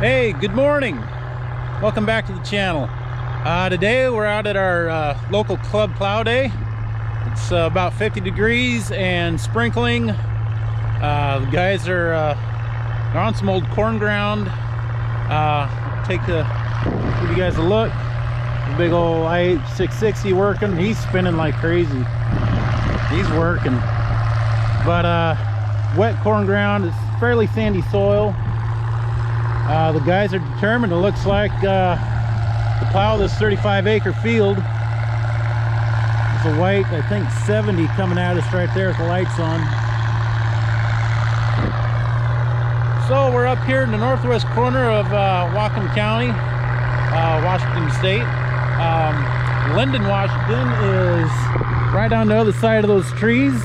Hey, good morning. Welcome back to the channel. Today we're out at our local club plow day. It's about 50 degrees and sprinkling. The guys are they're on some old corn ground. Give you guys a look. The big old i660 working. He's spinning like crazy. He's working. But wet corn ground. It's fairly sandy soil. The guys are determined. It looks like to plow this 35-acre field. There's a white, I think 70 coming at us right there with the lights on. So we're up here in the northwest corner of Whatcom County, Washington State. Linden, Washington is right on the other side of those trees,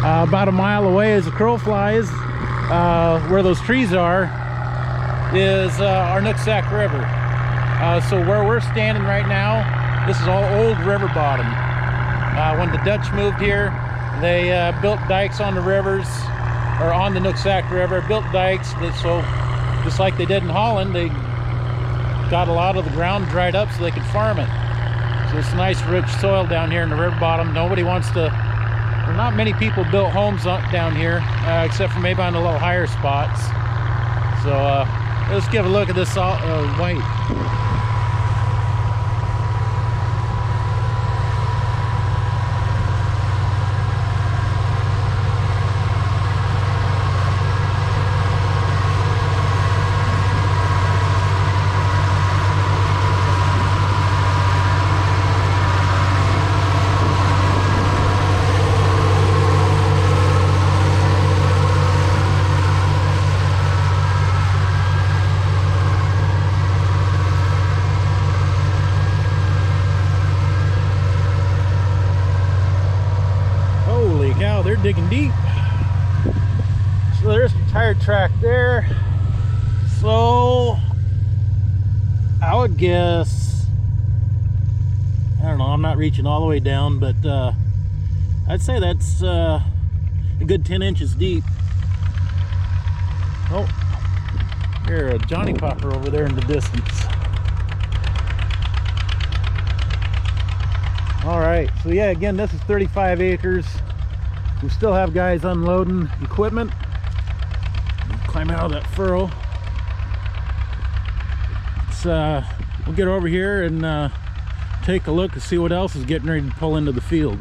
about a mile away as the crow flies. Where those trees are is our Nooksack River. So where we're standing right now, this is all old river bottom. When the Dutch moved here, they built dikes on the rivers, or on the Nooksack River, built dikes. So just like they did in Holland, they got a lot of the ground dried up so they could farm it. So it's nice rich soil down here in the river bottom. Nobody wants to, or not many people built homes down here, except for maybe on the little higher spots. So let's give a look at this white. They're digging deep. So there's the tire track there. So I would guess, I don't know, I'm not reaching all the way down, but I'd say that's a good 10 inches deep. Oh, here's a Johnny Popper over there in the distance. All right, so yeah, again, this is 35 acres. We still have guys unloading equipment. Climb out of that furrow. We'll get over here and take a look and see what else is getting ready to pull into the field.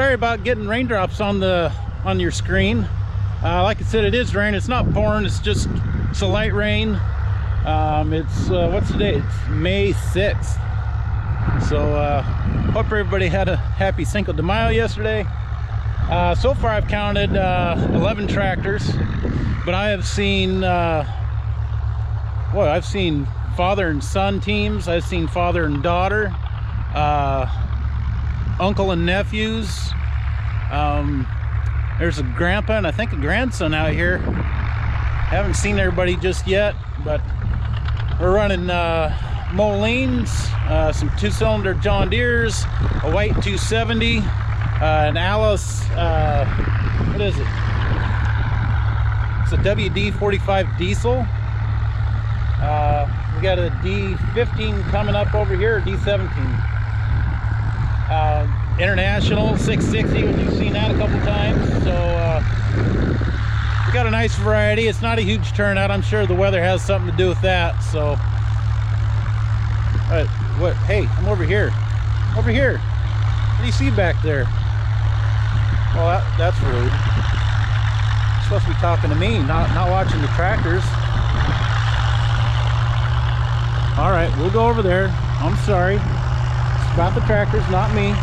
sorry about getting raindrops on your screen. Like I said, it is rain. It's not pouring. It's a light rain. It's what's the date? It's May 6th. So hope everybody had a happy Cinco de Mayo yesterday. So far I've counted 11 tractors, but I have seen I've seen father and son teams. I've seen father and daughter, uncle and nephews. There's a grandpa and I think a grandson out here. Haven't seen everybody just yet, but we're running Molines, some 2-cylinder John Deeres, a white 270, an Alice, what is it? It's a WD-45 diesel. We got a D15 coming up over here, or D17. International 660, you've seen that a couple times. So we got a nice variety. It's not a huge turnout. I'm sure the weather has something to do with that. So, what? Hey, I'm over here. Over here. What do you see back there? Well, that's rude. You're supposed to be talking to me, not watching the tractors. All right, we'll go over there. I'm sorry. It's about the tractors, not me.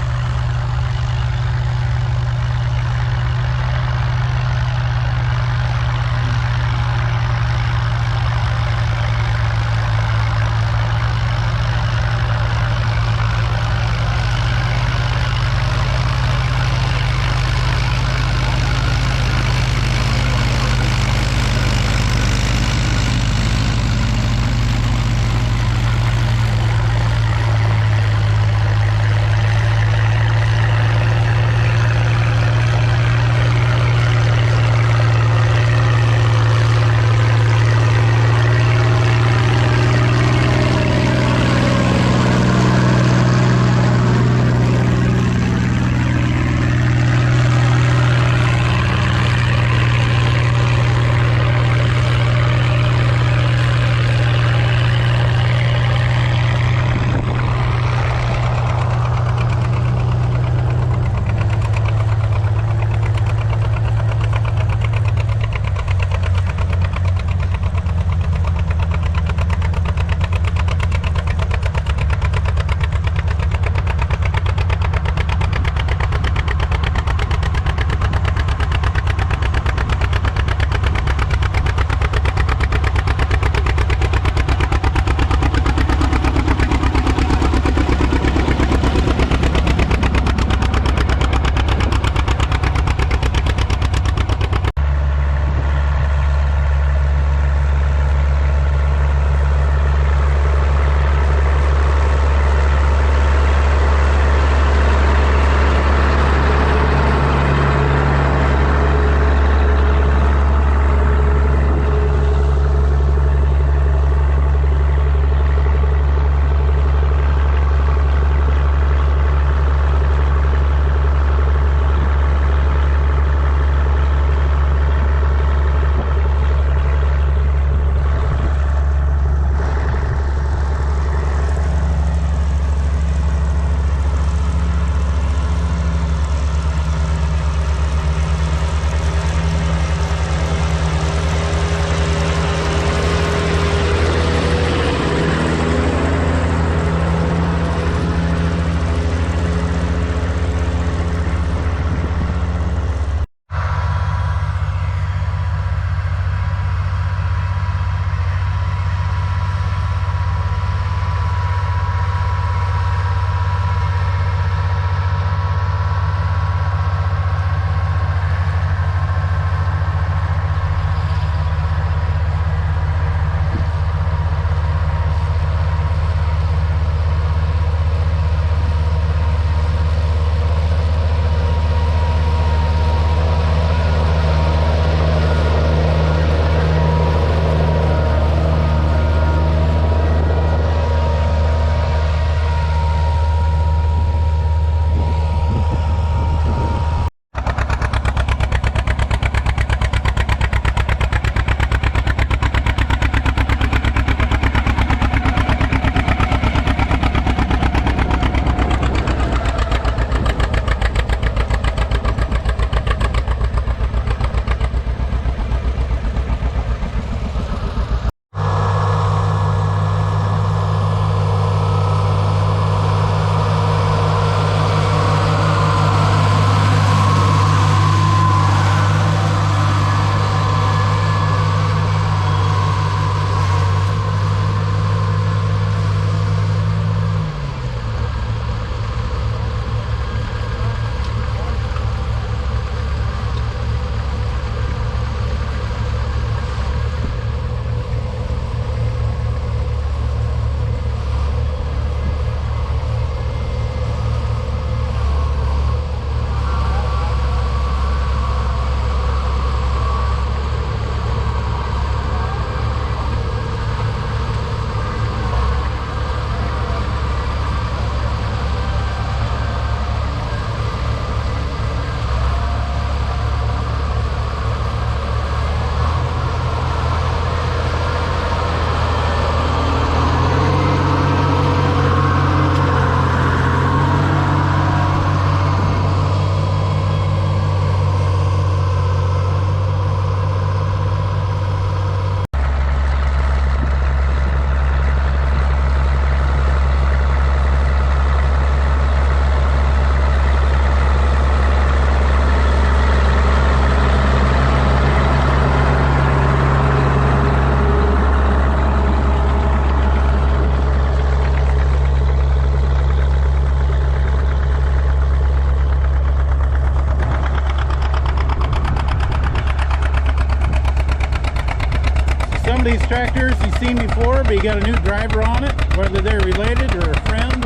of these tractors you've seen before, but you got a new driver on it, whether they're related or a friend.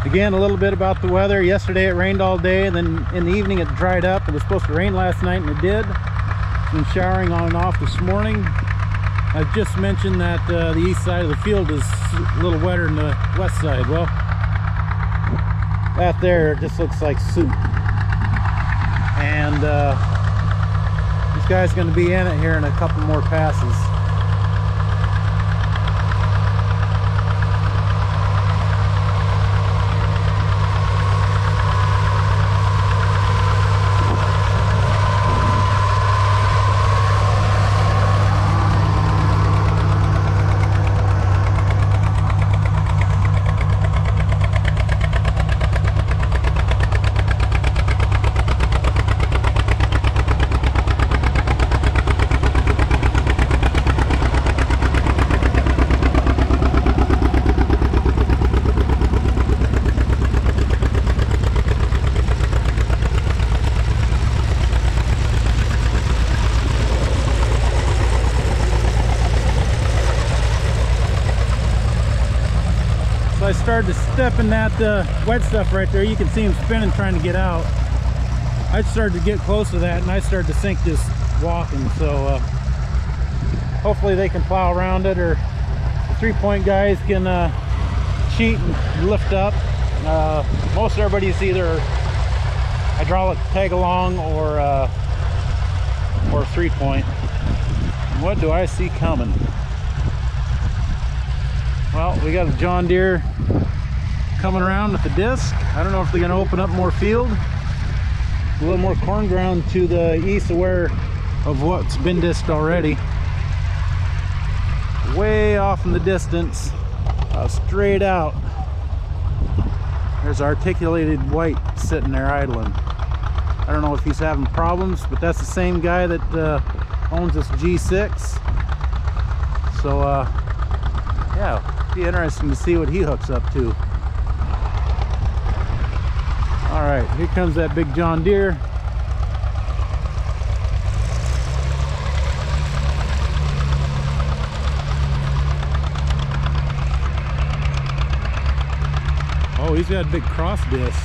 Again, a little bit about the weather. Yesterday it rained all day, and then in the evening it dried up. It was supposed to rain last night, and it did. It's been showering on and off this morning. I just mentioned that the east side of the field is a little wetter than the west side. Well, that there just looks like soup. And this guy's going to be in it here in a couple more passes. I started to step in that wet stuff right there. You can see him spinning trying to get out. I started to get close to that, and I started to sink just walking. So hopefully they can plow around it, or the 3-point guys can cheat and lift up. Most everybody's either hydraulic tag along or 3-point. What do I see coming? Well, we got a John Deere coming around with the disc. I don't know if they're going to open up more field. A little more corn ground to the east of what's been disked already. Way off in the distance, straight out, there's articulated white sitting there idling. I don't know if he's having problems, but that's the same guy that owns this G6. So yeah, be interesting to see what he hooks up to. All right, here comes that big John Deere. Oh, he's got a big cross disc.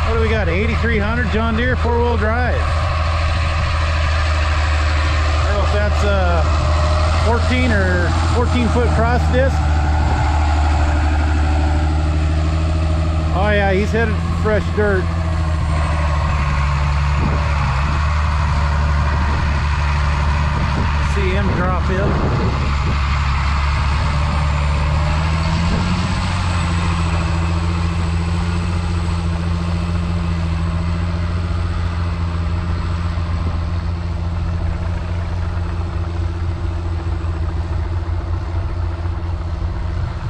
What do we got? 8300 John Deere 4-wheel drive. I don't know if that's a 14 or 14-foot cross disc. Oh yeah, he's headed for fresh dirt. Let's see, again to drop in.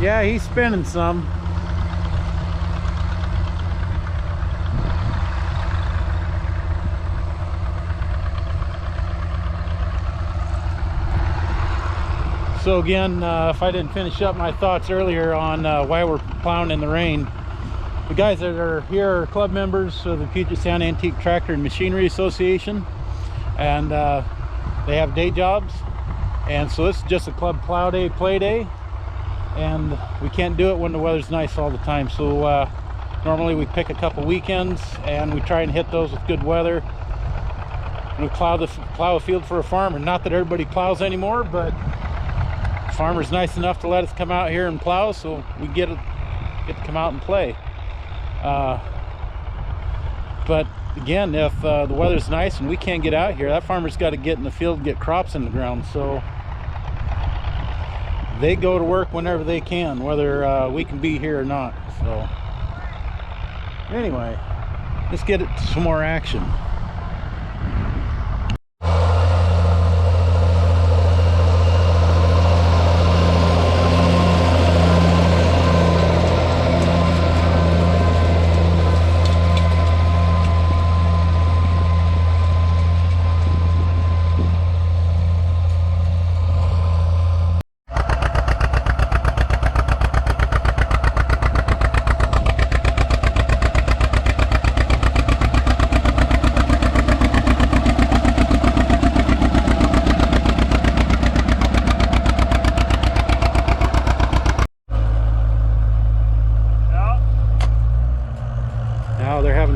Yeah, he's spinning some. So again, if I didn't finish up my thoughts earlier on why we're plowing in the rain, the guys that are here are club members of the Puget Sound Antique Tractor and Machinery Association, and they have day jobs, and so this is just a club plow day, play day. And we can't do it when the weather's nice all the time, so normally we pick a couple weekends and we try and hit those with good weather. We plow a field for a farmer. Not that everybody plows anymore, but the farmer's nice enough to let us come out here and plow, so we get to come out and play. But again, if the weather's nice and we can't get out here, that farmer's got to get in the field and get crops in the ground, so they go to work whenever they can, whether we can be here or not. So anyway, let's get it to some more action.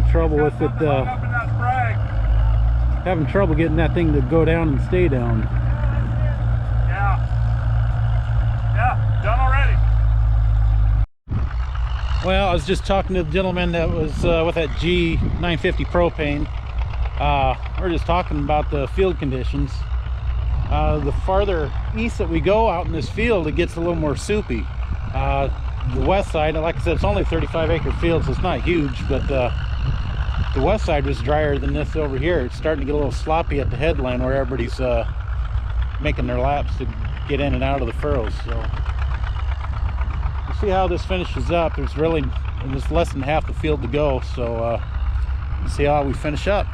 Trouble with it, having trouble getting that thing to go down and stay down. Yeah, done already. Well, I was just talking to the gentleman that was with that G950 propane. We're just talking about the field conditions. The farther east that we go out in this field, it gets a little more soupy. The west side, like I said, it's only a 35-acre field, so it's not huge, but the west side was drier than this over here. It's starting to get a little sloppy at the headland where everybody's making their laps to get in and out of the furrows. So we'll see how this finishes up. There's less than half the field to go, so we'll see how we finish up.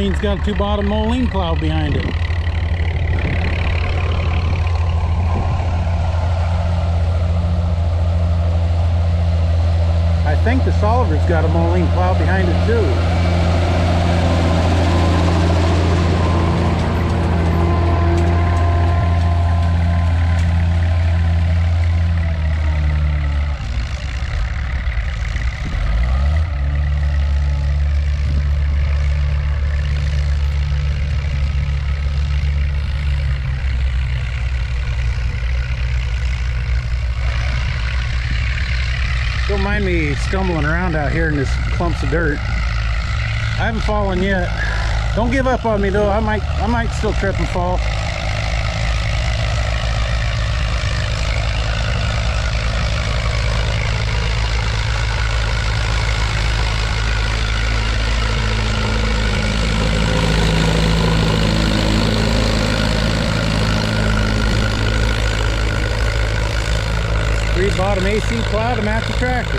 Moline's got a 2-bottom Moline plow behind it. I think the Solver's got a Moline plow behind it too. Don't mind me stumbling around out here in this clumps of dirt. I haven't fallen yet. Don't give up on me though. I might still trip and fall. Bottom AC plow to match the tractor.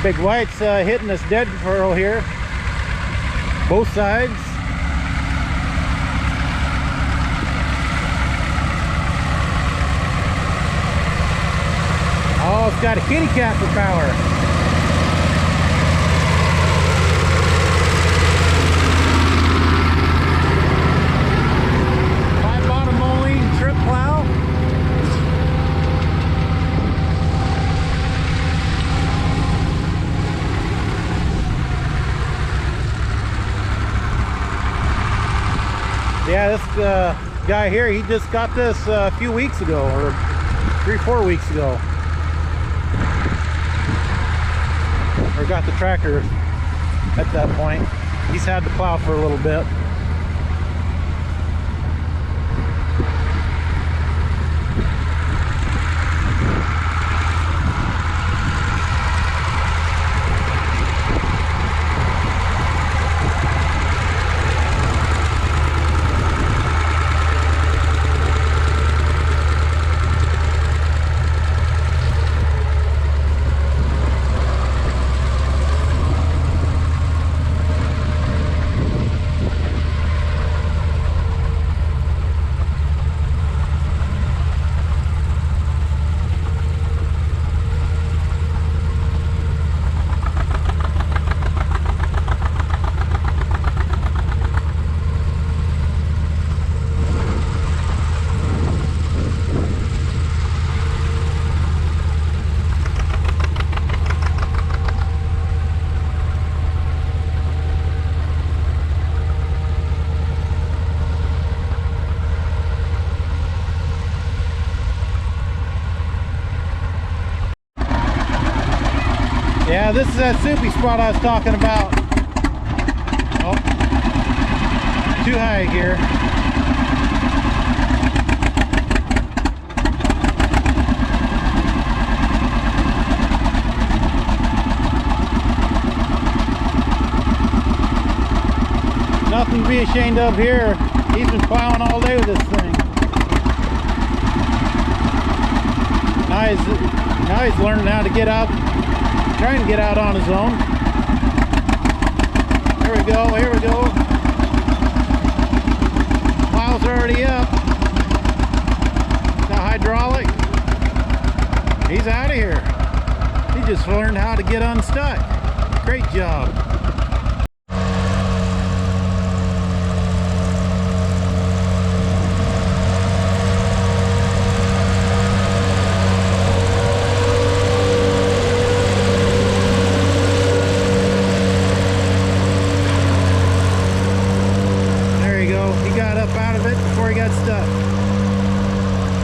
Big White's hitting this dead furrow here, both sides. Oh, it's got a kitty cat for power. Five-bottom Moline trip plow. Yeah, this guy here, he just got this a few weeks ago, or 3-4 weeks ago. Or got the tractor at that point. He's had the plow for a little bit. Yeah, this is that soupy spot I was talking about. Oh, too high here. Nothing to be ashamed of here. He's been plowing all day with this thing. Now he's learning how to get out. Trying to get out on his own. Here we go, here we go. Plow's already up. Got hydraulic. He's out of here. He just learned how to get unstuck. Great job.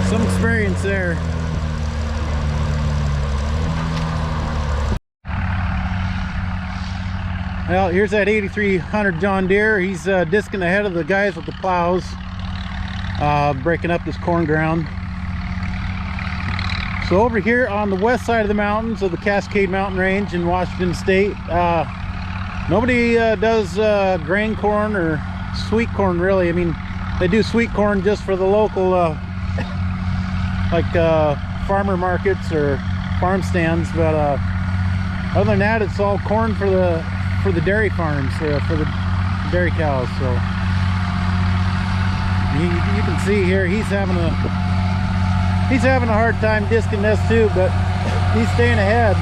Some experience there. Well, here's that 8300 John Deere. He's disking ahead of the guys with the plows, breaking up this corn ground. So over here on the west side of the mountains of the Cascade Mountain Range in Washington State, nobody does grain corn or sweet corn really. I mean, they do sweet corn just for the local farmer markets or farm stands, but other than that, it's all corn for the dairy farms, for the dairy cows. So you can see here he's having a hard time disking this too, but he's staying ahead.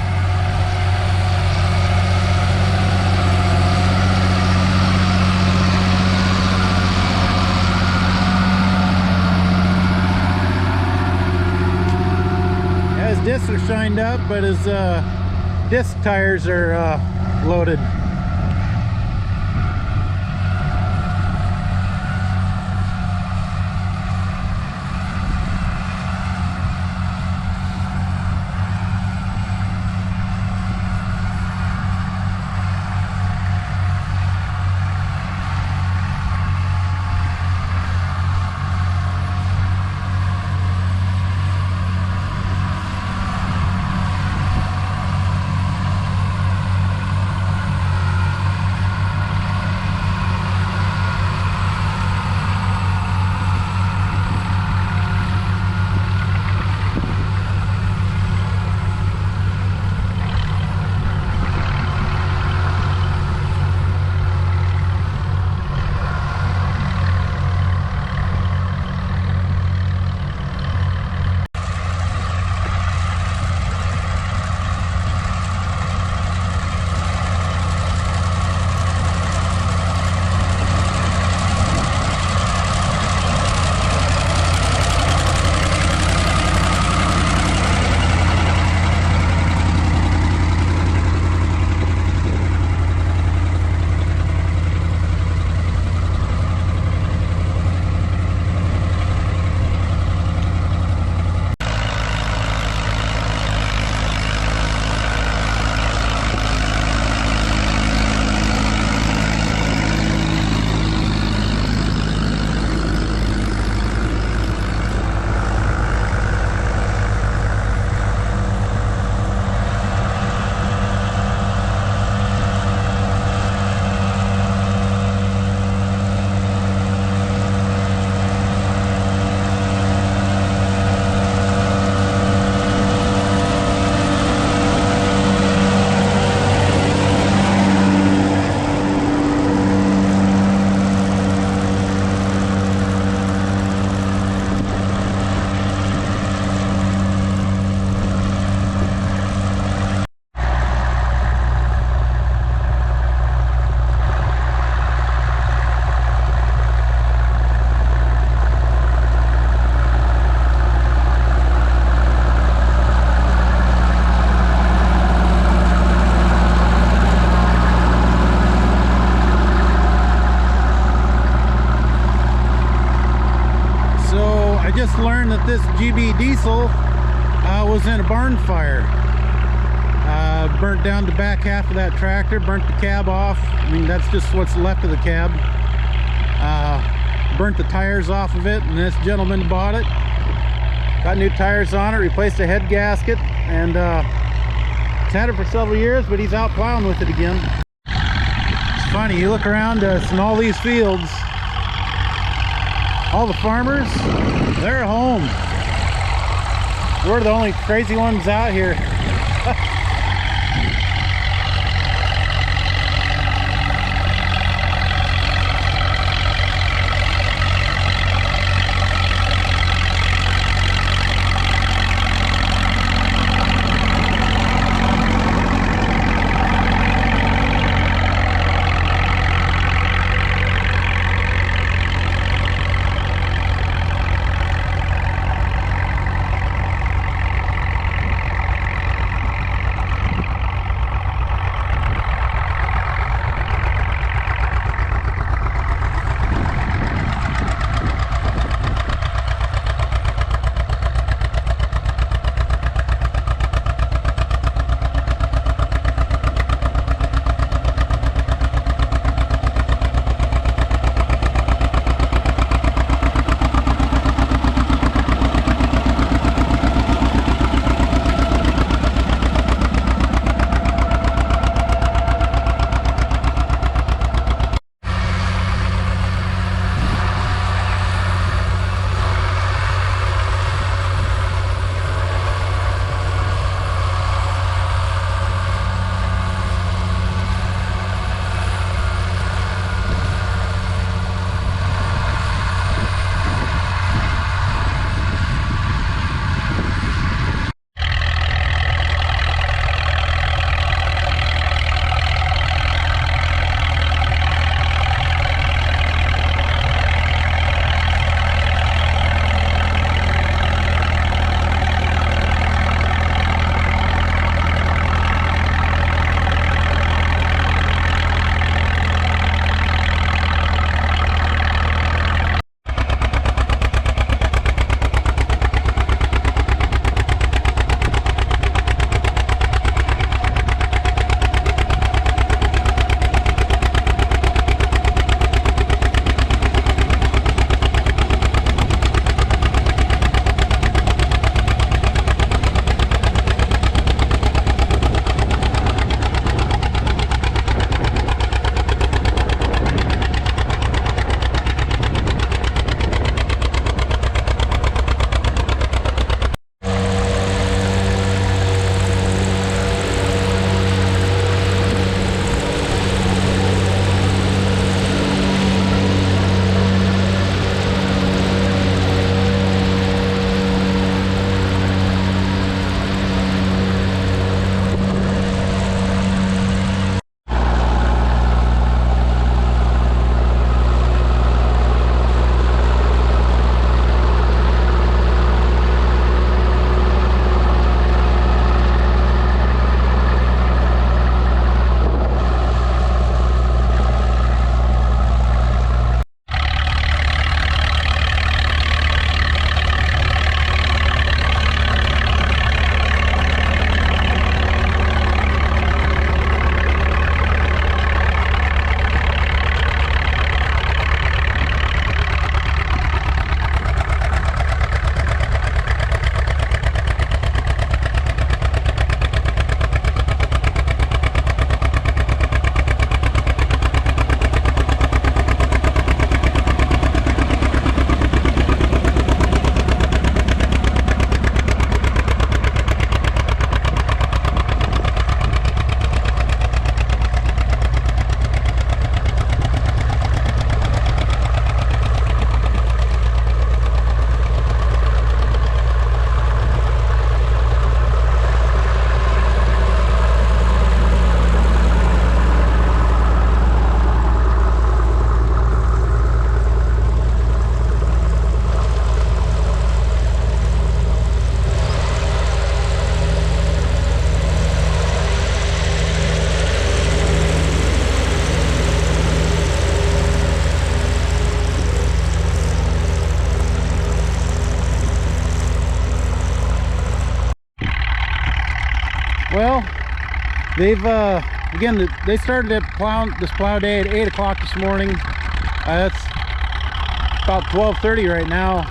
Discs are shined up, but his disc tires are loaded. just learned that this GB diesel was in a barn fire. Burnt down the back half of that tractor, burnt the cab off. I mean, that's just what's left of the cab. Burnt the tires off of it, and this gentleman bought it. Got new tires on it, replaced the head gasket, and he's had it for several years, but he's out plowing with it again. It's funny, you look around us in all these fields, all the farmers, they're home. We're the only crazy ones out here. Well, they've again, they started this plow day at 8 o'clock this morning. It's about 12:30 right now.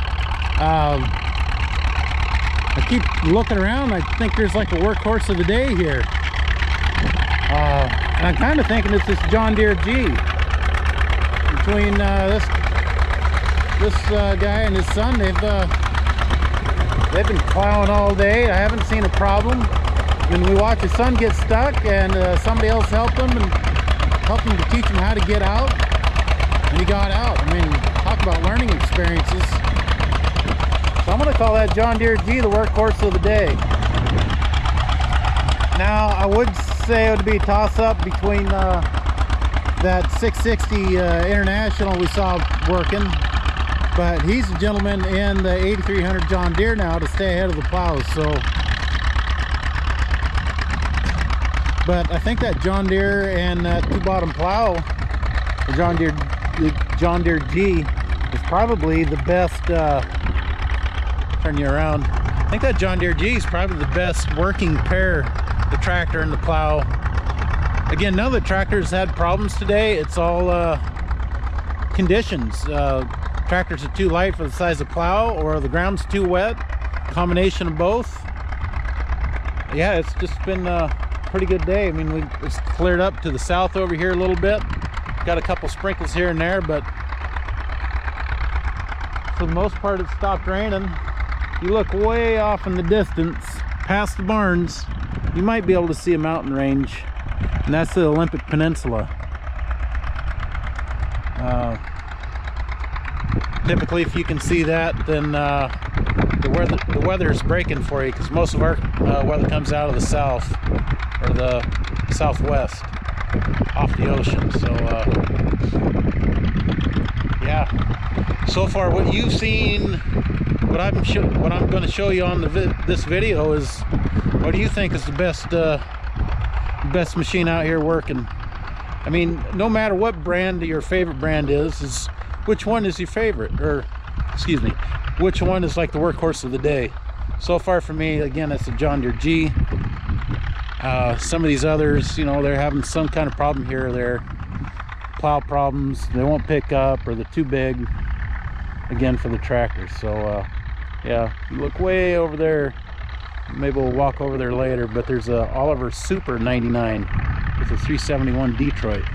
I keep looking around. I think there's like a workhorse of the day here. And I'm kind of thinking it's this John Deere G. Between this guy and his son, they've been plowing all day. I haven't seen a problem. When we watch his son get stuck, and somebody else helped him and helped him to teach him how to get out, and he got out. I mean, talk about learning experiences. So I'm going to call that John Deere G the workhorse of the day. Now, I would say it would be a toss-up between that 660 International we saw working, but he's a gentleman in the 8300 John Deere now to stay ahead of the plows. So, but I think that John Deere and that two-bottom plow, the John Deere G, is probably the best. Turn you around. I think that John Deere G is probably the best working pair, the tractor and the plow. Again, none of the tractors had problems today. It's all conditions. Tractors are too light for the size of plow, or the ground's too wet. Combination of both. Yeah, it's just been a pretty good day. I mean, it's cleared up to the south over here a little bit. Got a couple sprinkles here and there, but for the most part, it stopped raining. You look way off in the distance, past the barns, you might be able to see a mountain range, and that's the Olympic Peninsula. Typically, if you can see that, then the weather is breaking for you, because most of our weather comes out of the south, or the southwest, off the ocean. So yeah, so far what you've seen, what I'm going to show you on this video is, what do you think is the best machine out here working? I mean, no matter what brand your favorite brand is which one is your favorite, or excuse me, which one is like the workhorse of the day? So far for me, again, it's a John Deere G. Some of these others, you know, they're having some kind of problem here or there, plow problems, they won't pick up, or they're too big, again, for the tractor. So yeah, you look way over there, maybe we'll walk over there later, but there's a Oliver Super 99 with a 371 Detroit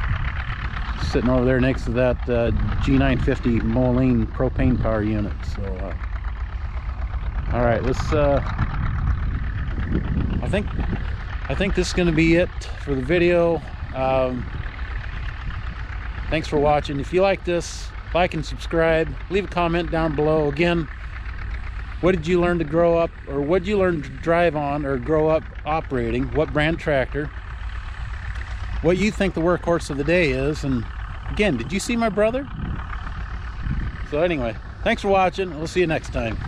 sitting over there next to that G950 Moline propane power unit. So all right, let's I think this is going to be it for the video. Thanks for watching. If you like this, like and subscribe, leave a comment down below. Again, what did you learn to grow up, or what did you learn to drive on or grow up operating? What brand tractor? What you think the workhorse of the day is? And again, did you see my brother? So anyway, thanks for watching. We'll see you next time.